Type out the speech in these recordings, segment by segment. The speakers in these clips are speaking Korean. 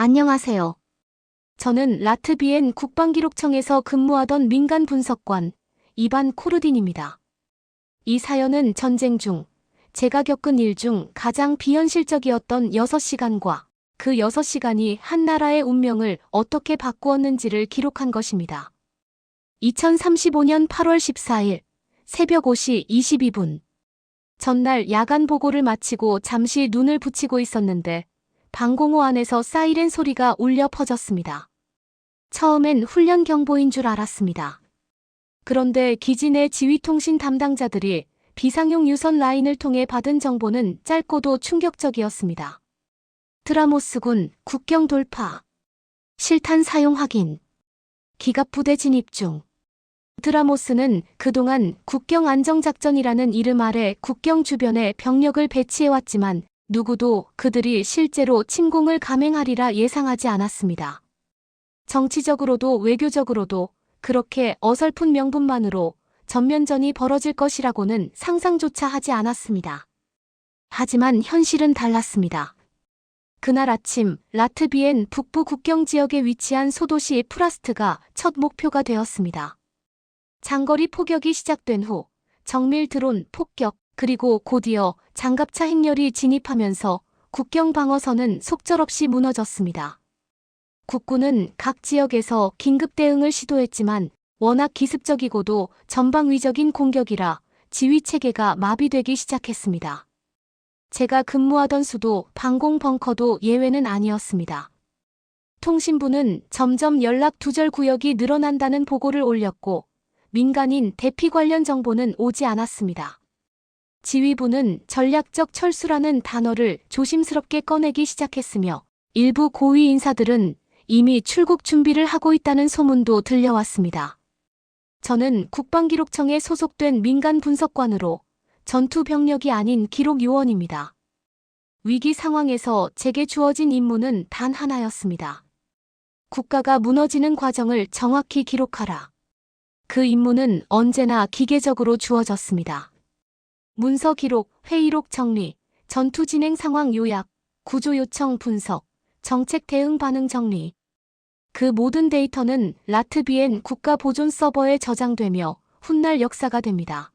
안녕하세요. 저는 라트비엔 국방기록청에서 근무하던 민간 분석관 이반 코르딘입니다. 이 사연은 전쟁 중 제가 겪은 일 중 가장 비현실적이었던 6시간과 그 6시간이 한 나라의 운명을 어떻게 바꾸었는지를 기록한 것입니다. 2035년 8월 14일 새벽 5시 22분. 전날 야간 보고를 마치고 잠시 눈을 붙이고 있었는데 방공호 안에서 사이렌 소리가 울려 퍼졌습니다. 처음엔 훈련 경보인 줄 알았습니다. 그런데 기지 내 지휘통신 담당자들이 비상용 유선 라인을 통해 받은 정보는 짧고도 충격적이었습니다. 드라모스군 국경 돌파. 실탄 사용 확인. 기갑부대 진입 중. 드라모스는 그동안 국경안정작전이라는 이름 아래 국경 주변에 병력을 배치해왔지만 누구도 그들이 실제로 침공을 감행하리라 예상하지 않았습니다. 정치적으로도 외교적으로도 그렇게 어설픈 명분만으로 전면전이 벌어질 것이라고는 상상조차 하지 않았습니다. 하지만 현실은 달랐습니다. 그날 아침 라트비엔 북부 국경 지역에 위치한 소도시 프라스트가 첫 목표가 되었습니다. 장거리 포격이 시작된 후 정밀 드론 폭격 그리고 곧이어 장갑차 행렬이 진입하면서 국경 방어선은 속절없이 무너졌습니다. 국군은 각 지역에서 긴급 대응을 시도했지만 워낙 기습적이고도 전방위적인 공격이라 지휘 체계가 마비되기 시작했습니다. 제가 근무하던 수도 방공 벙커도 예외는 아니었습니다. 통신부는 점점 연락 두절 구역이 늘어난다는 보고를 올렸고 민간인 대피 관련 정보는 오지 않았습니다. 지휘부는 전략적 철수라는 단어를 조심스럽게 꺼내기 시작했으며 일부 고위 인사들은 이미 출국 준비를 하고 있다는 소문도 들려왔습니다. 저는 국방기록청에 소속된 민간 분석관으로 전투 병력이 아닌 기록 요원입니다. 위기 상황에서 제게 주어진 임무는 단 하나였습니다. 국가가 무너지는 과정을 정확히 기록하라. 그 임무는 언제나 기계적으로 주어졌습니다. 문서 기록, 회의록 정리, 전투 진행 상황 요약, 구조 요청 분석, 정책 대응 반응 정리. 그 모든 데이터는 라트비엔 국가 보존 서버에 저장되며 훗날 역사가 됩니다.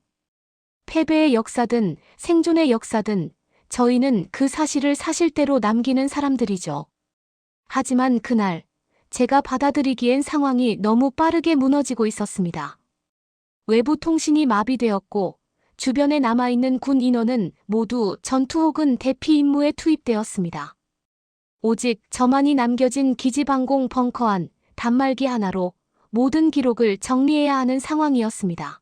패배의 역사든 생존의 역사든 저희는 그 사실을 사실대로 남기는 사람들이죠. 하지만 그날 제가 받아들이기엔 상황이 너무 빠르게 무너지고 있었습니다. 외부 통신이 마비되었고 주변에 남아있는 군 인원은 모두 전투 혹은 대피 임무에 투입되었습니다. 오직 저만이 남겨진 기지방공 벙커 안 단말기 하나로 모든 기록을 정리해야 하는 상황이었습니다.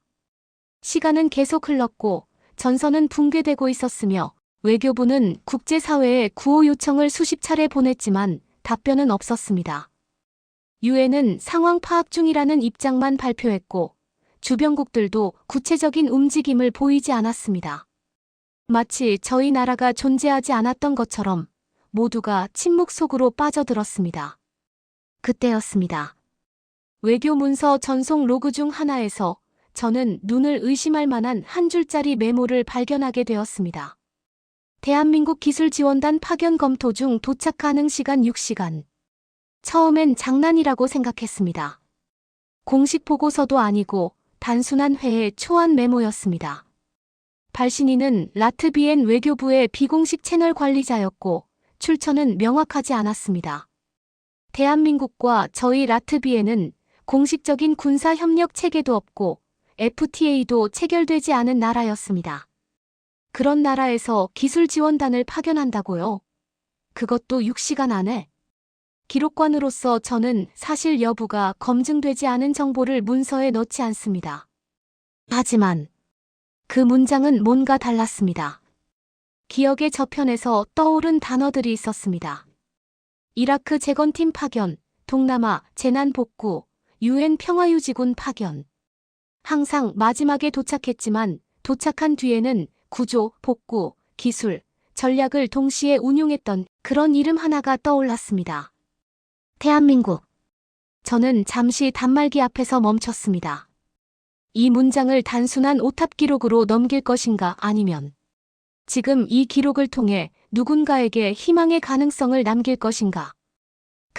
시간은 계속 흘렀고 전선은 붕괴되고 있었으며 외교부는 국제사회에 구호 요청을 수십 차례 보냈지만 답변은 없었습니다. 유엔은 상황 파악 중이라는 입장만 발표했고 주변국들도 구체적인 움직임을 보이지 않았습니다. 마치 저희 나라가 존재하지 않았던 것처럼 모두가 침묵 속으로 빠져들었습니다. 그때였습니다. 외교 문서 전송 로그 중 하나에서 저는 눈을 의심할 만한 한 줄짜리 메모를 발견하게 되었습니다. 대한민국 기술지원단 파견 검토 중 도착 가능 시간 6시간. 처음엔 장난이라고 생각했습니다. 공식 보고서도 아니고 단순한 회의 초안 메모였습니다. 발신인은 라트비엔 외교부의 비공식 채널 관리자였고 출처는 명확하지 않았습니다. 대한민국과 저희 라트비엔은 공식적인 군사협력 체계도 없고 FTA도 체결되지 않은 나라였습니다. 그런 나라에서 기술지원단을 파견한다고요? 그것도 6시간 안에? 기록관으로서 저는 사실 여부가 검증되지 않은 정보를 문서에 넣지 않습니다. 하지만 그 문장은 뭔가 달랐습니다. 기억의 저편에서 떠오른 단어들이 있었습니다. 이라크 재건팀 파견, 동남아 재난 복구, UN 평화유지군 파견. 항상 마지막에 도착했지만 도착한 뒤에는 구조, 복구, 기술, 전략을 동시에 운용했던 그런 이름 하나가 떠올랐습니다. 대한민국. 저는 잠시 단말기 앞에서 멈췄습니다. 이 문장을 단순한 오탑 기록으로 넘길 것인가 아니면 지금 이 기록을 통해 누군가에게 희망의 가능성을 남길 것인가.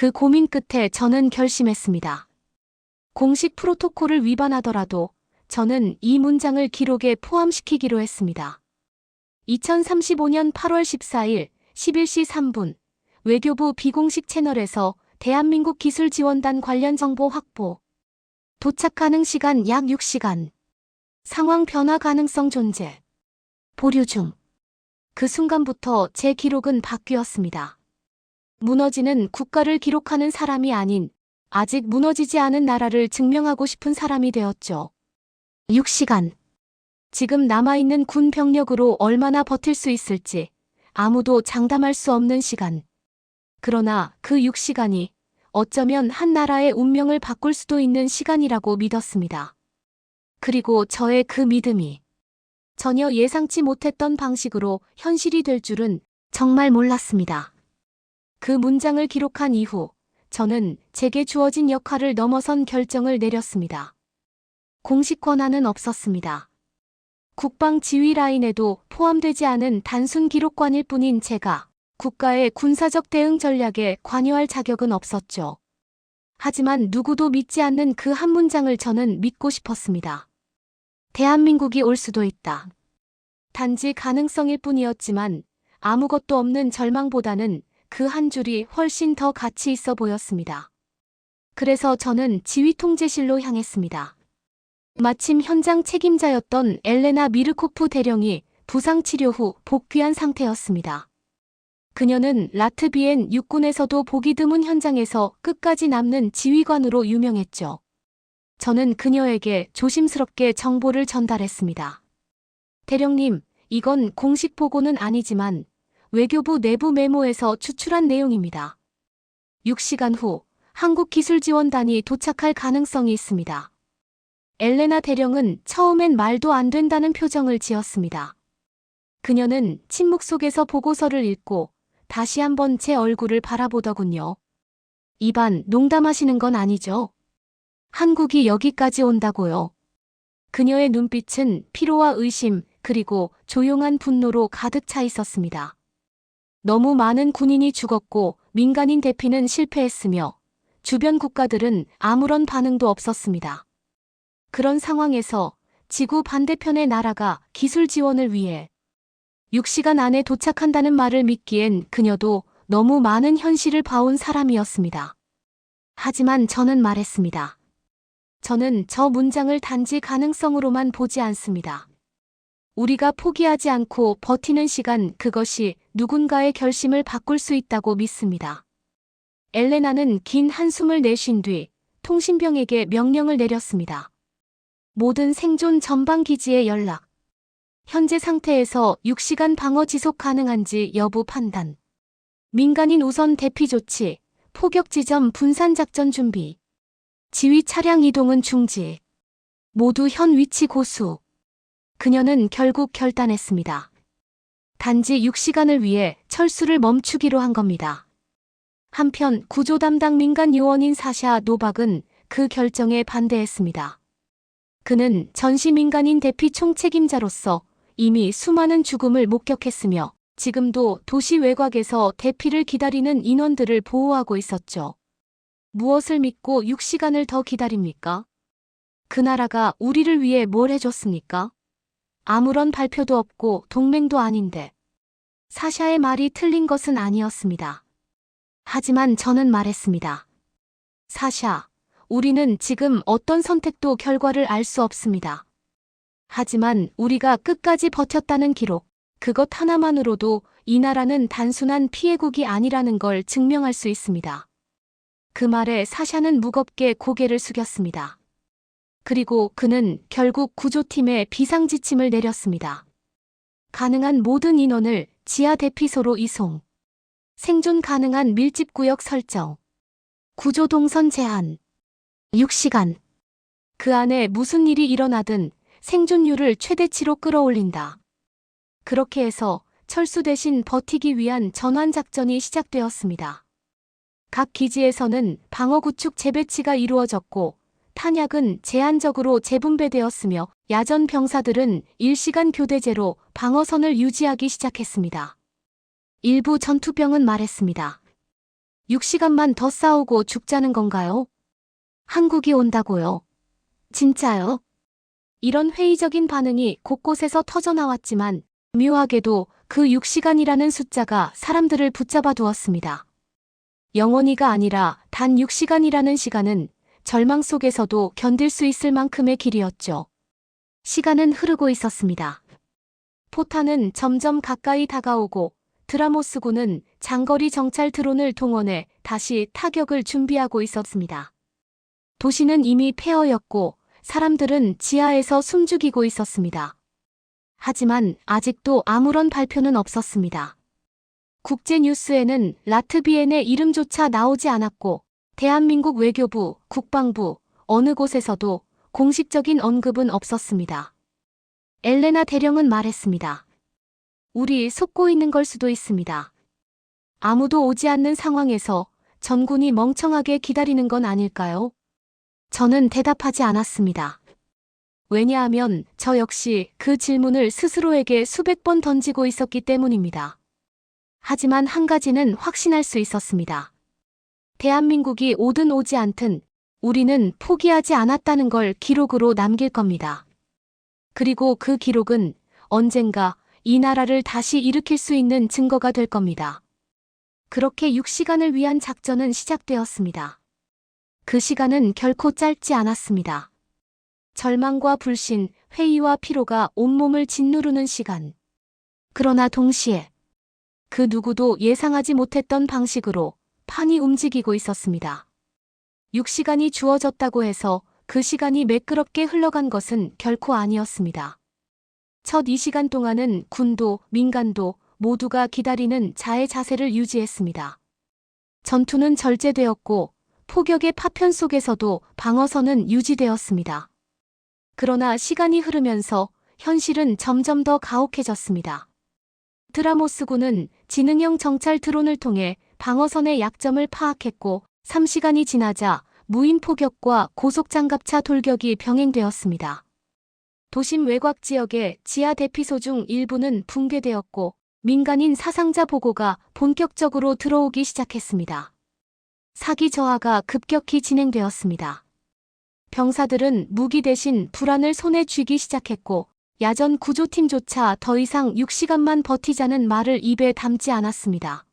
그 고민 끝에 저는 결심했습니다. 공식 프로토콜을 위반하더라도 저는 이 문장을 기록에 포함시키기로 했습니다. 2035년 8월 14일 11시 3분 외교부 비공식 채널에서 대한민국 기술지원단 관련 정보 확보. 도착 가능 시간 약 6시간. 상황 변화 가능성 존재. 보류 중. 그 순간부터 제 기록은 바뀌었습니다. 무너지는 국가를 기록하는 사람이 아닌 아직 무너지지 않은 나라를 증명하고 싶은 사람이 되었죠. 6시간. 지금 남아있는 군 병력으로 얼마나 버틸 수 있을지 아무도 장담할 수 없는 시간. 그러나 그 6시간이 어쩌면 한 나라의 운명을 바꿀 수도 있는 시간이라고 믿었습니다. 그리고 저의 그 믿음이 전혀 예상치 못했던 방식으로 현실이 될 줄은 정말 몰랐습니다. 그 문장을 기록한 이후 저는 제게 주어진 역할을 넘어선 결정을 내렸습니다. 공식 권한은 없었습니다. 국방 지휘 라인에도 포함되지 않은 단순 기록관일 뿐인 제가 국가의 군사적 대응 전략에 관여할 자격은 없었죠. 하지만 누구도 믿지 않는 그 한 문장을 저는 믿고 싶었습니다. 대한민국이 올 수도 있다. 단지 가능성일 뿐이었지만 아무것도 없는 절망보다는 그 한 줄이 훨씬 더 가치 있어 보였습니다. 그래서 저는 지휘 통제실로 향했습니다. 마침 현장 책임자였던 엘레나 미르코프 대령이 부상 치료 후 복귀한 상태였습니다. 그녀는 라트비엔 육군에서도 보기 드문 현장에서 끝까지 남는 지휘관으로 유명했죠. 저는 그녀에게 조심스럽게 정보를 전달했습니다. 대령님, 이건 공식 보고는 아니지만 외교부 내부 메모에서 추출한 내용입니다. 6시간 후 한국기술지원단이 도착할 가능성이 있습니다. 엘레나 대령은 처음엔 말도 안 된다는 표정을 지었습니다. 그녀는 침묵 속에서 보고서를 읽고 다시 한번 제 얼굴을 바라보더군요. 이반, 농담하시는 건 아니죠? 한국이 여기까지 온다고요. 그녀의 눈빛은 피로와 의심 그리고 조용한 분노로 가득 차 있었습니다. 너무 많은 군인이 죽었고 민간인 대피는 실패했으며 주변 국가들은 아무런 반응도 없었습니다. 그런 상황에서 지구 반대편의 나라가 기술 지원을 위해 6시간 안에 도착한다는 말을 믿기엔 그녀도 너무 많은 현실을 봐온 사람이었습니다. 하지만 저는 말했습니다. 저는 저 문장을 단지 가능성으로만 보지 않습니다. 우리가 포기하지 않고 버티는 시간, 그것이 누군가의 결심을 바꿀 수 있다고 믿습니다. 엘레나는 긴 한숨을 내쉰 뒤 통신병에게 명령을 내렸습니다. 모든 생존 전방 기지에 연락. 현재 상태에서 6시간 방어 지속 가능한지 여부 판단. 민간인 우선 대피 조치, 포격 지점 분산 작전 준비. 지휘 차량 이동은 중지. 모두 현 위치 고수. 그녀는 결국 결단했습니다. 단지 6시간을 위해 철수를 멈추기로 한 겁니다. 한편 구조 담당 민간 요원인 사샤 노박은 그 결정에 반대했습니다. 그는 전시 민간인 대피 총책임자로서 이미 수많은 죽음을 목격했으며 지금도 도시 외곽에서 대피를 기다리는 인원들을 보호하고 있었죠. 무엇을 믿고 6시간을 더 기다립니까? 그 나라가 우리를 위해 뭘 해줬습니까? 아무런 발표도 없고 동맹도 아닌데. 사샤의 말이 틀린 것은 아니었습니다. 하지만 저는 말했습니다. 사샤, 우리는 지금 어떤 선택도 결과를 알 수 없습니다. 하지만 우리가 끝까지 버텼다는 기록, 그것 하나만으로도 이 나라는 단순한 피해국이 아니라는 걸 증명할 수 있습니다. 그 말에 사샤는 무겁게 고개를 숙였습니다. 그리고 그는 결국 구조팀에 비상지침을 내렸습니다. 가능한 모든 인원을 지하 대피소로 이송. 생존 가능한 밀집구역 설정. 구조 동선 제한. 6시간. 그 안에 무슨 일이 일어나든 생존율을 최대치로 끌어올린다. 그렇게 해서 철수 대신 버티기 위한 전환작전이 시작되었습니다. 각 기지에서는 방어 구축 재배치가 이루어졌고 탄약은 제한적으로 재분배되었으며 야전 병사들은 일시간 교대제로 방어선을 유지하기 시작했습니다. 일부 전투병은 말했습니다. 6시간만 더 싸우고 죽자는 건가요? 한국이 온다고요? 진짜요? 이런 회의적인 반응이 곳곳에서 터져나왔지만 묘하게도 그 6시간이라는 숫자가 사람들을 붙잡아 두었습니다. 영원히가 아니라 단 6시간이라는 시간은 절망 속에서도 견딜 수 있을 만큼의 길이었죠. 시간은 흐르고 있었습니다. 포탄은 점점 가까이 다가오고 드라모스군은 장거리 정찰 드론을 동원해 다시 타격을 준비하고 있었습니다. 도시는 이미 폐허였고 사람들은 지하에서 숨죽이고 있었습니다. 하지만 아직도 아무런 발표는 없었습니다. 국제뉴스에는 라트비엔의 이름조차 나오지 않았고 대한민국 외교부, 국방부, 어느 곳에서도 공식적인 언급은 없었습니다. 엘레나 대령은 말했습니다. 우리 속고 있는 걸 수도 있습니다. 아무도 오지 않는 상황에서 전군이 멍청하게 기다리는 건 아닐까요? 저는 대답하지 않았습니다. 왜냐하면 저 역시 그 질문을 스스로에게 수백 번 던지고 있었기 때문입니다. 하지만 한 가지는 확신할 수 있었습니다. 대한민국이 오든 오지 않든 우리는 포기하지 않았다는 걸 기록으로 남길 겁니다. 그리고 그 기록은 언젠가 이 나라를 다시 일으킬 수 있는 증거가 될 겁니다. 그렇게 6시간을 위한 작전은 시작되었습니다. 그 시간은 결코 짧지 않았습니다. 절망과 불신, 회의와 피로가 온몸을 짓누르는 시간. 그러나 동시에 그 누구도 예상하지 못했던 방식으로 판이 움직이고 있었습니다. 6시간이 주어졌다고 해서 그 시간이 매끄럽게 흘러간 것은 결코 아니었습니다. 첫 2시간 동안은 군도, 민간도 모두가 기다리는 자의 자세를 유지했습니다. 전투는 절제되었고 폭격의 파편 속에서도 방어선은 유지되었습니다. 그러나 시간이 흐르면서 현실은 점점 더 가혹해졌습니다. 드라모스군은 지능형 정찰 드론을 통해 방어선의 약점을 파악했고 3시간이 지나자 무인 포격과 고속장갑차 돌격이 병행되었습니다. 도심 외곽 지역의 지하 대피소 중 일부는 붕괴되었고 민간인 사상자 보고가 본격적으로 들어오기 시작했습니다. 사기 저하가 급격히 진행되었습니다. 병사들은 무기 대신 불안을 손에 쥐기 시작했고 야전 구조팀조차 더 이상 6시간만 버티자는 말을 입에 담지 않았습니다.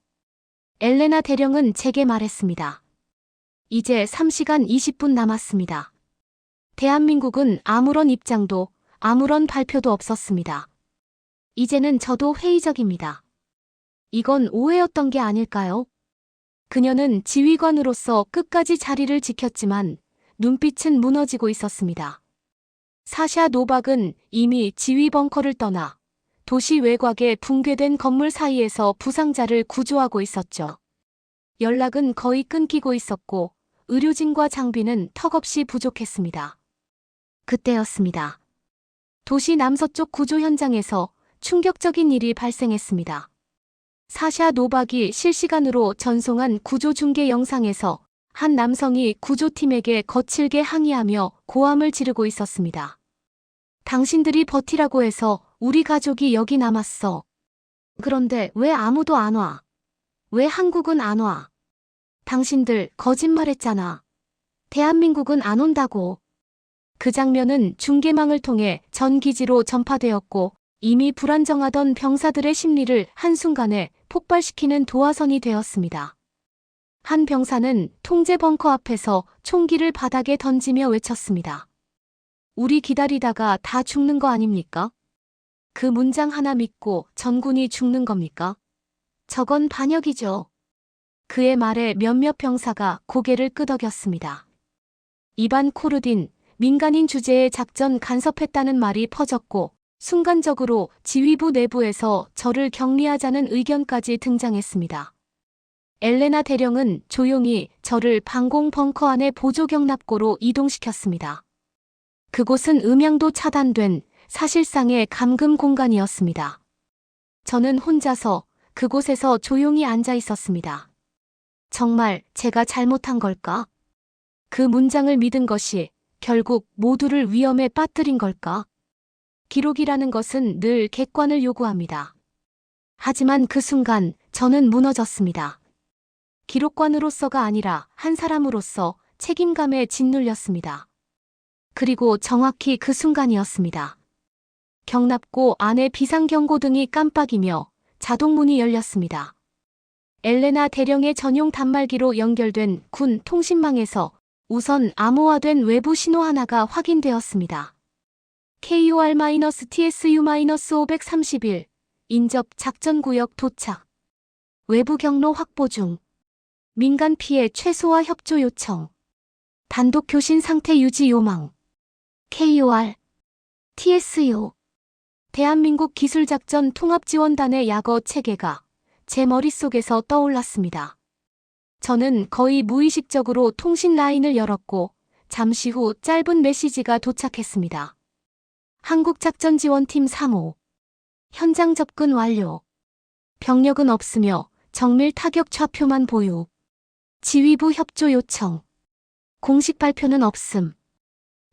엘레나 대령은 제게 말했습니다. 이제 3시간 20분 남았습니다. 대한민국은 아무런 입장도 아무런 발표도 없었습니다. 이제는 저도 회의적입니다. 이건 오해였던 게 아닐까요? 그녀는 지휘관으로서 끝까지 자리를 지켰지만 눈빛은 무너지고 있었습니다. 사샤 노박은 이미 지휘 벙커를 떠나 도시 외곽의 붕괴된 건물 사이에서 부상자를 구조하고 있었죠. 연락은 거의 끊기고 있었고 의료진과 장비는 턱없이 부족했습니다. 그때였습니다. 도시 남서쪽 구조 현장에서 충격적인 일이 발생했습니다. 사샤 노박이 실시간으로 전송한 구조 중계 영상에서 한 남성이 구조팀에게 거칠게 항의하며 고함을 지르고 있었습니다. 당신들이 버티라고 해서 우리 가족이 여기 남았어. 그런데 왜 아무도 안 와? 왜 한국은 안 와? 당신들 거짓말했잖아. 대한민국은 안 온다고. 그 장면은 중계망을 통해 전 기지로 전파되었고 이미 불안정하던 병사들의 심리를 한순간에 폭발시키는 도화선이 되었습니다. 한 병사는 통제 벙커 앞에서 총기를 바닥에 던지며 외쳤습니다. 우리 기다리다가 다 죽는 거 아닙니까? 그 문장 하나 믿고 전군이 죽는 겁니까? 저건 반역이죠. 그의 말에 몇몇 병사가 고개를 끄덕였습니다. 이반 코르딘, 민간인 주재의 작전 간섭했다는 말이 퍼졌고 순간적으로 지휘부 내부에서 저를 격리하자는 의견까지 등장했습니다. 엘레나 대령은 조용히 저를 방공 벙커 안의 보조 경납고로 이동시켰습니다. 그곳은 음향도 차단된 사실상의 감금 공간이었습니다. 저는 혼자서 그곳에서 조용히 앉아 있었습니다. 정말 제가 잘못한 걸까? 그 문장을 믿은 것이 결국 모두를 위험에 빠뜨린 걸까? 기록이라는 것은 늘 객관을 요구합니다. 하지만 그 순간 저는 무너졌습니다. 기록관으로서가 아니라 한 사람으로서 책임감에 짓눌렸습니다. 그리고 정확히 그 순간이었습니다. 경납고 안에 비상경고등이 깜빡이며 자동문이 열렸습니다. 엘레나 대령의 전용 단말기로 연결된 군 통신망에서 우선 암호화된 외부 신호 하나가 확인되었습니다. KOR-TSU-531 인접 작전구역 도착. 외부 경로 확보 중. 민간 피해 최소화 협조 요청. 단독 교신 상태 유지 요망. KOR TSU 대한민국 기술작전 통합지원단의 약어 체계가 제 머릿속에서 떠올랐습니다. 저는 거의 무의식적으로 통신 라인을 열었고 잠시 후 짧은 메시지가 도착했습니다. 한국작전지원팀 3호 현장 접근 완료. 병력은 없으며 정밀 타격 좌표만 보유. 지휘부 협조 요청. 공식 발표는 없음.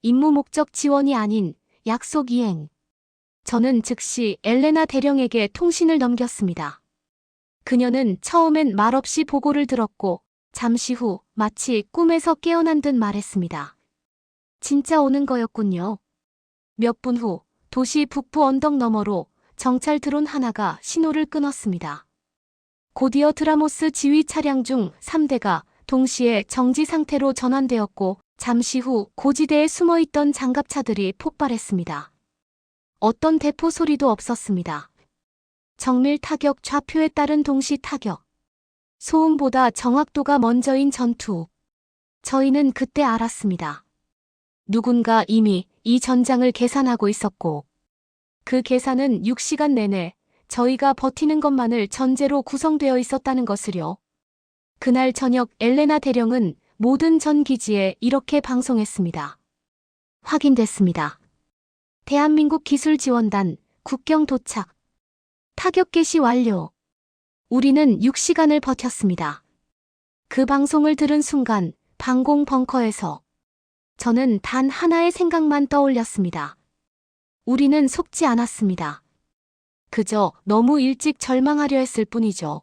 임무 목적 지원이 아닌 약속 이행. 저는 즉시 엘레나 대령에게 통신을 넘겼습니다. 그녀는 처음엔 말없이 보고를 들었고 잠시 후 마치 꿈에서 깨어난 듯 말했습니다. 진짜 오는 거였군요. 몇 분 후 도시 북부 언덕 너머로 정찰 드론 하나가 신호를 끊었습니다. 곧이어 드라모스 지휘 차량 중 3대가 동시에 정지 상태로 전환되었고 잠시 후 고지대에 숨어있던 장갑차들이 폭발했습니다. 어떤 대포 소리도 없었습니다. 정밀 타격 좌표에 따른 동시 타격. 소음보다 정확도가 먼저인 전투. 저희는 그때 알았습니다. 누군가 이미 이 전장을 계산하고 있었고 그 계산은 6시간 내내 저희가 버티는 것만을 전제로 구성되어 있었다는 것을요. 그날 저녁 엘레나 대령은 모든 전 기지에 이렇게 방송했습니다. 확인됐습니다. 대한민국 기술지원단 국경 도착. 타격 개시 완료. 우리는 6시간을 버텼습니다. 그 방송을 들은 순간 방공 벙커에서 저는 단 하나의 생각만 떠올렸습니다. 우리는 속지 않았습니다. 그저 너무 일찍 절망하려 했을 뿐이죠.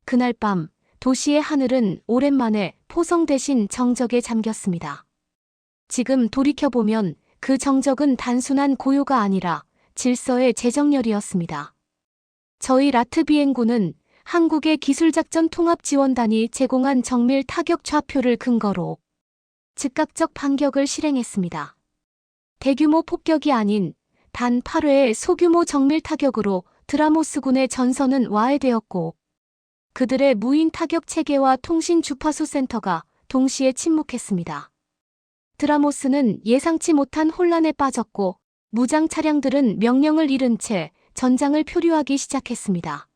그날 밤 도시의 하늘은 오랜만에 포성 대신 정적에 잠겼습니다. 지금 돌이켜보면 그 정적은 단순한 고요가 아니라 질서의 재정렬이었습니다. 저희 라트비엔군은 한국의 기술작전 통합지원단이 제공한 정밀 타격 좌표를 근거로 즉각적 반격을 실행했습니다. 대규모 폭격이 아닌 단 8회의 소규모 정밀 타격으로 드라모스군의 전선은 와해되었고 그들의 무인 타격 체계와 통신 주파수 센터가 동시에 침묵했습니다. 드라모스는 예상치 못한 혼란에 빠졌고 무장 차량들은 명령을 잃은 채 전장을 표류하기 시작했습니다.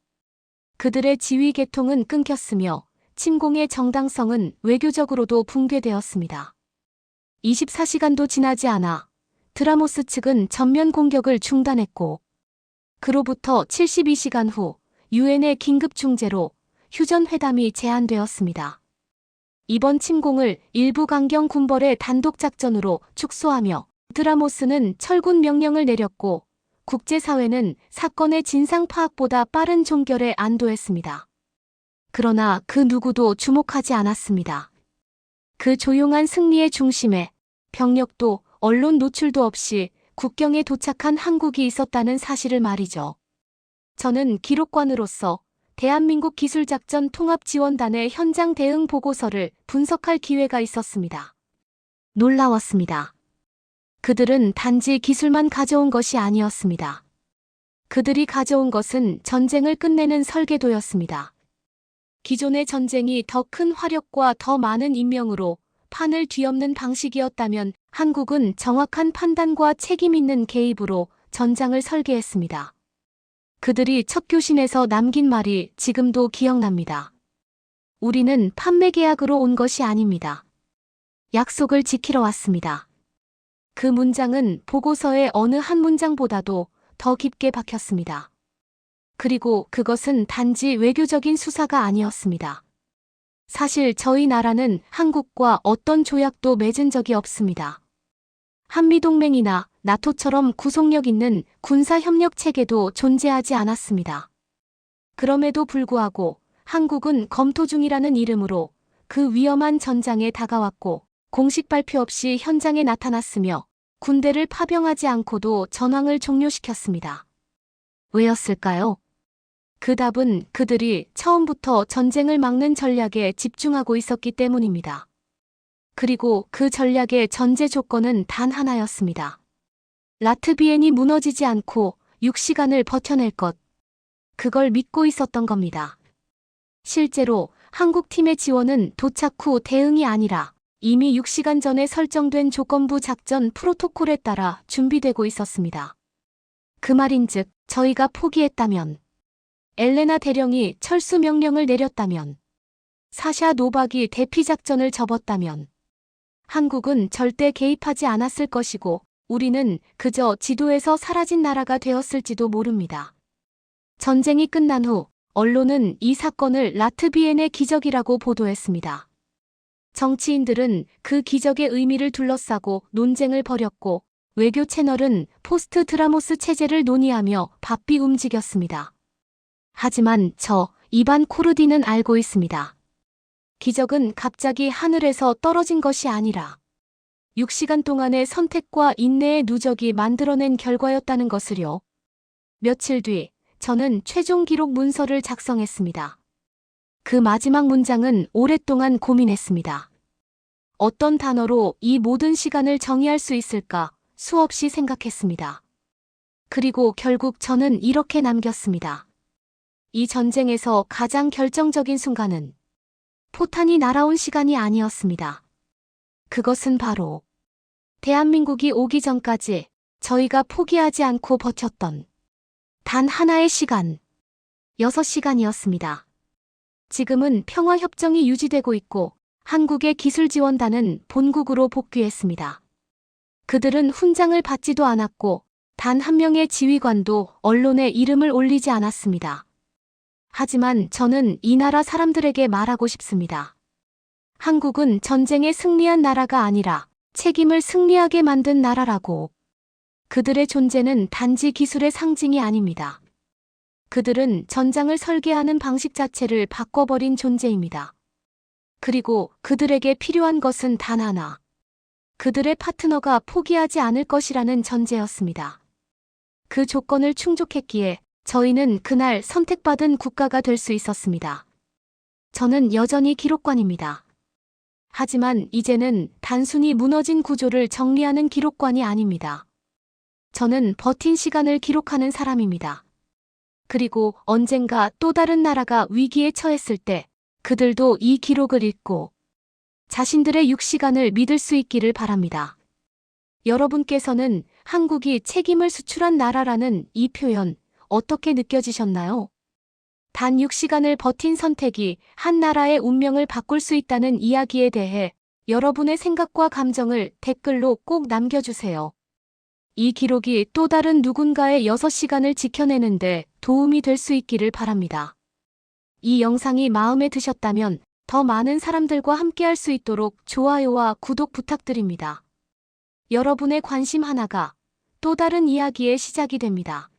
그들의 지휘 계통은 끊겼으며 침공의 정당성은 외교적으로도 붕괴되었습니다. 24시간도 지나지 않아 드라모스 측은 전면 공격을 중단했고 그로부터 72시간 후 유엔의 긴급 중재로 휴전회담이 제안되었습니다. 이번 침공을 일부 강경 군벌의 단독 작전으로 축소하며 드라모스는 철군 명령을 내렸고 국제사회는 사건의 진상 파악보다 빠른 종결에 안도했습니다. 그러나 그 누구도 주목하지 않았습니다. 그 조용한 승리의 중심에 병력도 언론 노출도 없이 국경에 도착한 한국이 있었다는 사실을 말이죠. 저는 기록관으로서 대한민국 기술작전 통합지원단의 현장 대응 보고서를 분석할 기회가 있었습니다. 놀라웠습니다. 그들은 단지 기술만 가져온 것이 아니었습니다. 그들이 가져온 것은 전쟁을 끝내는 설계도였습니다. 기존의 전쟁이 더 큰 화력과 더 많은 인명으로 판을 뒤엎는 방식이었다면 한국은 정확한 판단과 책임 있는 개입으로 전장을 설계했습니다. 그들이 첫 교신에서 남긴 말이 지금도 기억납니다. 우리는 판매 계약으로 온 것이 아닙니다. 약속을 지키러 왔습니다. 그 문장은 보고서의 어느 한 문장보다도 더 깊게 박혔습니다. 그리고 그것은 단지 외교적인 수사가 아니었습니다. 사실 저희 나라는 한국과 어떤 조약도 맺은 적이 없습니다. 한미동맹이나 나토처럼 구속력 있는 군사협력 체계도 존재하지 않았습니다. 그럼에도 불구하고 한국은 검토 중이라는 이름으로 그 위험한 전장에 다가왔고 공식 발표 없이 현장에 나타났으며 군대를 파병하지 않고도 전황을 종료시켰습니다. 왜였을까요? 그 답은 그들이 처음부터 전쟁을 막는 전략에 집중하고 있었기 때문입니다. 그리고 그 전략의 전제 조건은 단 하나였습니다. 라트비엔이 무너지지 않고 6시간을 버텨낼 것. 그걸 믿고 있었던 겁니다. 실제로 한국 팀의 지원은 도착 후 대응이 아니라 이미 6시간 전에 설정된 조건부 작전 프로토콜에 따라 준비되고 있었습니다. 그 말인즉 저희가 포기했다면, 엘레나 대령이 철수 명령을 내렸다면, 사샤 노박이 대피 작전을 접었다면 한국은 절대 개입하지 않았을 것이고 우리는 그저 지도에서 사라진 나라가 되었을지도 모릅니다. 전쟁이 끝난 후 언론은 이 사건을 라트비엔의 기적이라고 보도했습니다. 정치인들은 그 기적의 의미를 둘러싸고 논쟁을 벌였고 외교 채널은 포스트 드라모스 체제를 논의하며 바삐 움직였습니다. 하지만 이반 코르디는 알고 있습니다. 기적은 갑자기 하늘에서 떨어진 것이 아니라 6시간 동안의 선택과 인내의 누적이 만들어낸 결과였다는 것을요. 며칠 뒤 저는 최종 기록 문서를 작성했습니다. 그 마지막 문장은 오랫동안 고민했습니다. 어떤 단어로 이 모든 시간을 정의할 수 있을까 수없이 생각했습니다. 그리고 결국 저는 이렇게 남겼습니다. 이 전쟁에서 가장 결정적인 순간은 포탄이 날아온 시간이 아니었습니다. 그것은 바로 대한민국이 오기 전까지 저희가 포기하지 않고 버텼던 단 하나의 시간, 6시간이었습니다. 지금은 평화협정이 유지되고 있고 한국의 기술지원단은 본국으로 복귀했습니다. 그들은 훈장을 받지도 않았고 단 한 명의 지휘관도 언론에 이름을 올리지 않았습니다. 하지만 저는 이 나라 사람들에게 말하고 싶습니다. 한국은 전쟁에 승리한 나라가 아니라 책임을 승리하게 만든 나라라고. 그들의 존재는 단지 기술의 상징이 아닙니다. 그들은 전장을 설계하는 방식 자체를 바꿔버린 존재입니다. 그리고 그들에게 필요한 것은 단 하나. 그들의 파트너가 포기하지 않을 것이라는 전제였습니다. 그 조건을 충족했기에 저희는 그날 선택받은 국가가 될 수 있었습니다. 저는 여전히 기록관입니다. 하지만 이제는 단순히 무너진 구조를 정리하는 기록관이 아닙니다. 저는 버틴 시간을 기록하는 사람입니다. 그리고 언젠가 또 다른 나라가 위기에 처했을 때 그들도 이 기록을 읽고 자신들의 6시간을 믿을 수 있기를 바랍니다. 여러분께서는 한국이 책임을 수출한 나라라는 이 표현 어떻게 느껴지셨나요? 단 6시간을 버틴 선택이 한 나라의 운명을 바꿀 수 있다는 이야기에 대해 여러분의 생각과 감정을 댓글로 꼭 남겨주세요. 이 기록이 또 다른 누군가의 6시간을 지켜내는데 도움이 될 수 있기를 바랍니다. 이 영상이 마음에 드셨다면 더 많은 사람들과 함께할 수 있도록 좋아요와 구독 부탁드립니다. 여러분의 관심 하나가 또 다른 이야기의 시작이 됩니다.